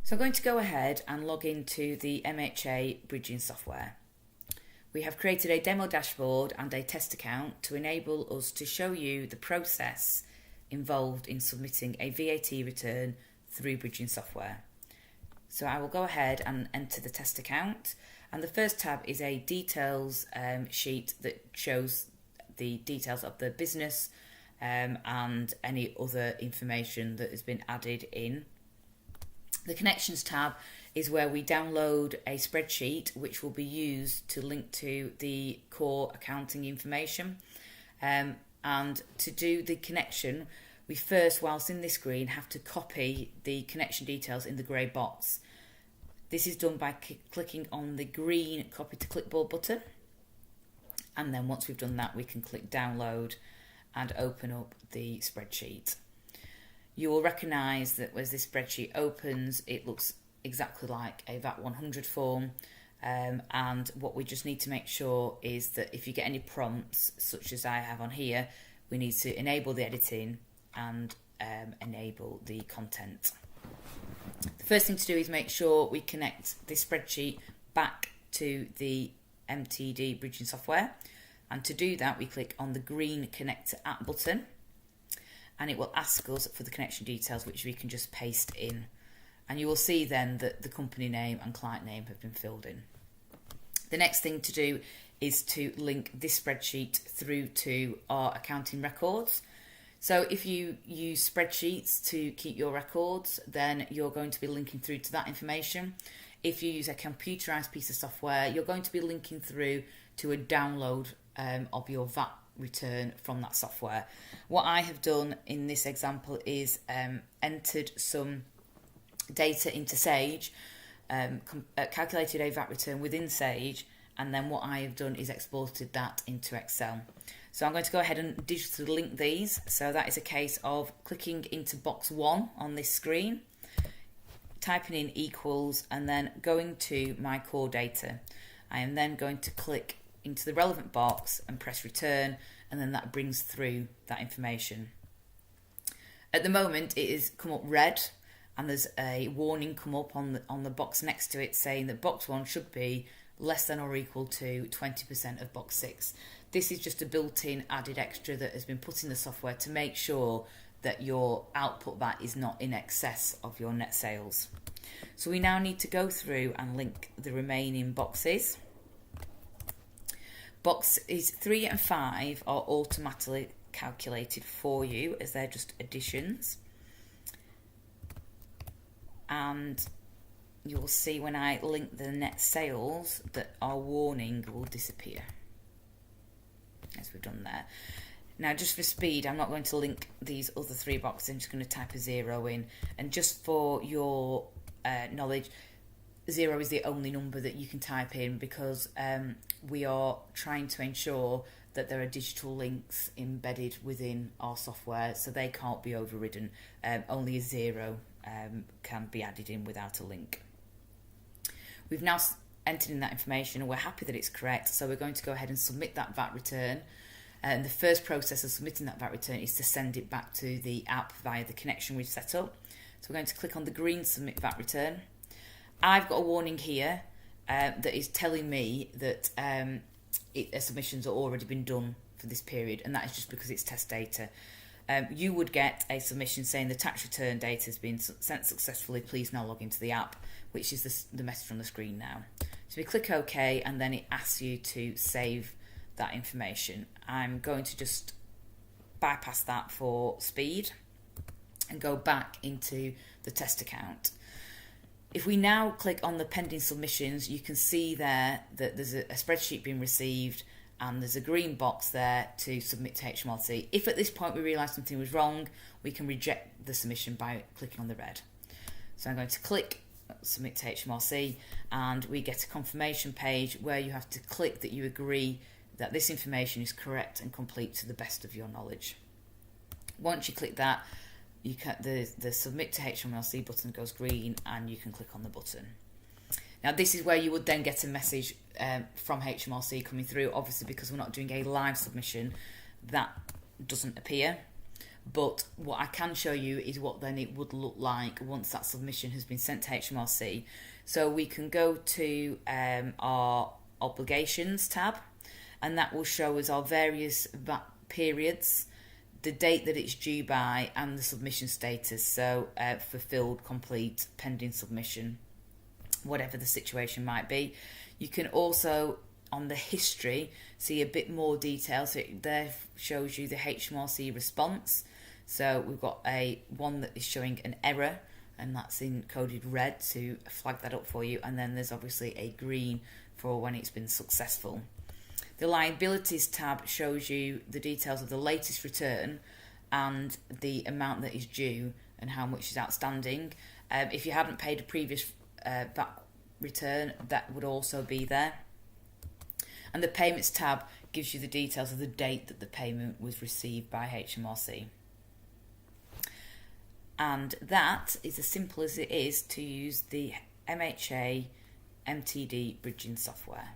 So I'm going to go ahead and log into the MHA bridging software. We have created a demo dashboard and a test account to enable us to show you the process involved in submitting a VAT return through bridging software. So I will go ahead and enter the test account, and the first tab is a details sheet that shows the details of the business and any other information that has been added in. The Connections tab is where we download a spreadsheet which will be used to link to the core accounting information. And to do the connection, we first, whilst in this screen, have to copy the connection details in the grey box. This is done by clicking on the green copy to clipboard button. And then once we've done that, we can click download and open up the spreadsheet. You will recognise that as this spreadsheet opens, it looks exactly like a VAT 100 form, and what we just need to make sure is that if you get any prompts, such as I have on here, we need to enable the editing and enable the content. The first thing to do is make sure we connect this spreadsheet back to the MTD bridging software, and to do that we click on the green Connect to App button, and it will ask us for the connection details, which we can just paste in. And you will see then that the company name and client name have been filled in. The next thing to do is to link this spreadsheet through to our accounting records. So if you use spreadsheets to keep your records, then you're going to be linking through to that information. If you use a computerized piece of software, you're going to be linking through to a download of your VAT return from that software. What I have done in this example is entered some data into Sage, calculated a VAT return within Sage, and then what I have done is exported that into Excel. So I'm going to go ahead and digitally link these. So that is a case of clicking into box 1 on this screen, typing in equals, and then going to my core data. I am then going to click into the relevant box and press return, and then that brings through that information. At the moment it is come up red, and there's a warning come up on the box next to it saying that box 1 should be less than or equal to 20% of box 6. This is just a built-in added extra that has been put in the software to make sure that your output VAT is not in excess of your net sales. So we now need to go through and link the remaining boxes. Boxes 3 and 5 are automatically calculated for you as they're just additions. And you'll see when I link the net sales that our warning will disappear, as we've done there. Now, just for speed, I'm not going to link these other 3 boxes. I'm just going to type a 0 in. And just for your knowledge, 0 is the only number that you can type in, because we are trying to ensure that there are digital links embedded within our software, so they can't be overridden. Only a 0 can be added in without a link. We've now entered in that information and we're happy that it's correct, so we're going to go ahead and submit that VAT return. And the first process of submitting that VAT return is to send it back to the app via the connection we've set up. So we're going to click on the green Submit VAT Return. I've got a warning here that is telling me that submissions have already been done for this period, and that is just because it's test data. You would get a submission saying the tax return data has been sent successfully, please now log into the app, which is the message on the screen now. So we click OK, and then it asks you to save that information. I'm going to just bypass that for speed and go back into the test account. If we now click on the pending submissions, you can see there that there's a spreadsheet being received, and there's a green box there to submit to HMRC. If at this point we realise something was wrong, we can reject the submission by clicking on the red. So I'm going to click Submit to HMRC, and we get a confirmation page where you have to click that you agree that this information is correct and complete to the best of your knowledge. Once you click that, the Submit to HMRC button goes green, and you can click on the button. Now, this is where you would then get a message from HMRC coming through. Obviously, because we're not doing a live submission, that doesn't appear. but what I can show you is what then it would look like once that submission has been sent to HMRC. So we can go to our obligations tab, and that will show us our various VAT periods, the date that it's due by, and the submission status. So fulfilled, complete, pending submission, whatever the situation might be. You can also, on the history, see a bit more detail. So it there shows you the HMRC response. So we've got one that is showing an error, and that's in coded red to flag that up for you. And then there's obviously a green for when it's been successful. The liabilities tab shows you the details of the latest return and the amount that is due and how much is outstanding. If you hadn't paid a previous VAT return, that would also be there. And the payments tab gives you the details of the date that the payment was received by HMRC. And that is as simple as it is to use the MHA MTD bridging software.